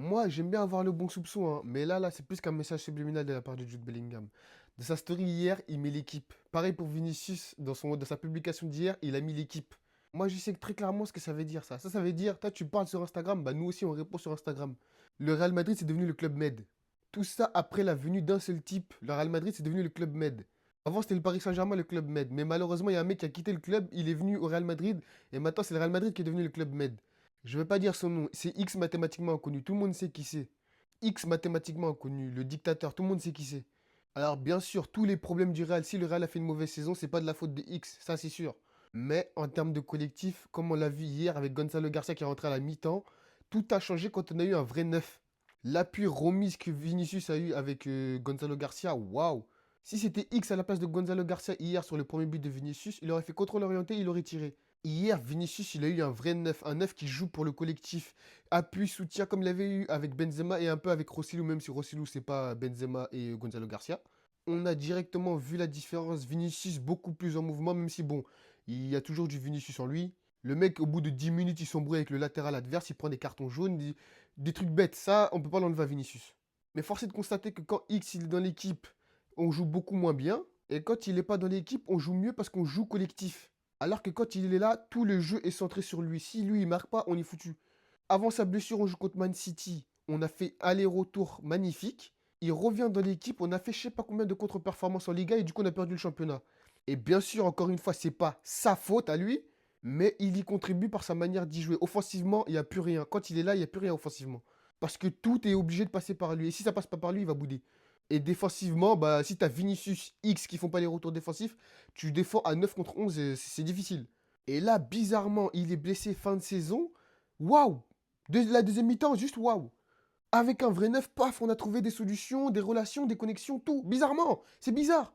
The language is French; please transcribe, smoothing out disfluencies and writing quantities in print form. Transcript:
Moi, j'aime bien avoir le bon soupçon, hein, mais là, c'est plus qu'un message subliminal de la part de Jude Bellingham. De sa story hier, il met l'équipe. Pareil pour Vinicius, dans sa publication d'hier, il a mis l'équipe. Moi, je sais très clairement ce que ça veut dire, ça. Ça veut dire, toi, tu parles sur Instagram, bah nous aussi, on répond sur Instagram. Le Real Madrid, c'est devenu le Club Med. Tout ça après la venue d'un seul type. Le Real Madrid, c'est devenu le Club Med. Avant, c'était le Paris Saint-Germain, le Club Med. Mais malheureusement, il y a un mec qui a quitté le club, il est venu au Real Madrid, et maintenant, c'est le Real Madrid qui est devenu le Club Med. Je ne vais pas dire son nom, c'est X mathématiquement inconnu, tout le monde sait qui c'est. X mathématiquement inconnu, le dictateur, tout le monde sait qui c'est. Alors bien sûr, tous les problèmes du Real, si le Real a fait une mauvaise saison, c'est pas de la faute de X, ça c'est sûr. Mais en termes de collectif, comme on l'a vu hier avec Gonzalo Garcia qui est rentré à la mi-temps, tout a changé quand on a eu un vrai neuf. L'appui remise que Vinicius a eu avec Gonzalo Garcia, waouh. Si c'était X à la place de Gonzalo Garcia hier sur le premier but de Vinicius, il aurait fait contrôle orienté, il aurait tiré. Hier, Vinicius, il a eu un vrai neuf, un neuf qui joue pour le collectif. Appui, soutien comme il avait eu avec Benzema et un peu avec Rossellou, même si Rossellou, c'est pas Benzema et Gonzalo Garcia. On a directement vu la différence. Vinicius beaucoup plus en mouvement, même si bon, il y a toujours du Vinicius en lui. Le mec, au bout de 10 minutes, il s'embrouille avec le latéral adverse, il prend des cartons jaunes, des trucs bêtes. Ça, on peut pas l'enlever à Vinicius. Mais force est de constater que quand X il est dans l'équipe, on joue beaucoup moins bien. Et quand il n'est pas dans l'équipe, on joue mieux parce qu'on joue collectif. Alors que quand il est là, tout le jeu est centré sur lui. Si lui, il marque pas, on est foutu. Avant sa blessure, on joue contre Man City. On a fait aller-retour magnifique. Il revient dans l'équipe. On a fait je sais pas combien de contre-performances en Liga et du coup, on a perdu le championnat. Et bien sûr, encore une fois, c'est pas sa faute à lui, mais il y contribue par sa manière d'y jouer. Offensivement, il n'y a plus rien. Quand il est là, il n'y a plus rien offensivement. Parce que tout est obligé de passer par lui. Et si ça passe pas par lui, il va bouder. Et défensivement, bah, si tu as Vinicius X qui font pas les retours défensifs, tu défends à 9 contre 11 et c'est difficile. Et là, bizarrement, il est blessé fin de saison. Waouh! La deuxième mi-temps, juste waouh! Avec un vrai neuf, paf, on a trouvé des solutions, des relations, des connexions, tout. Bizarrement, c'est bizarre.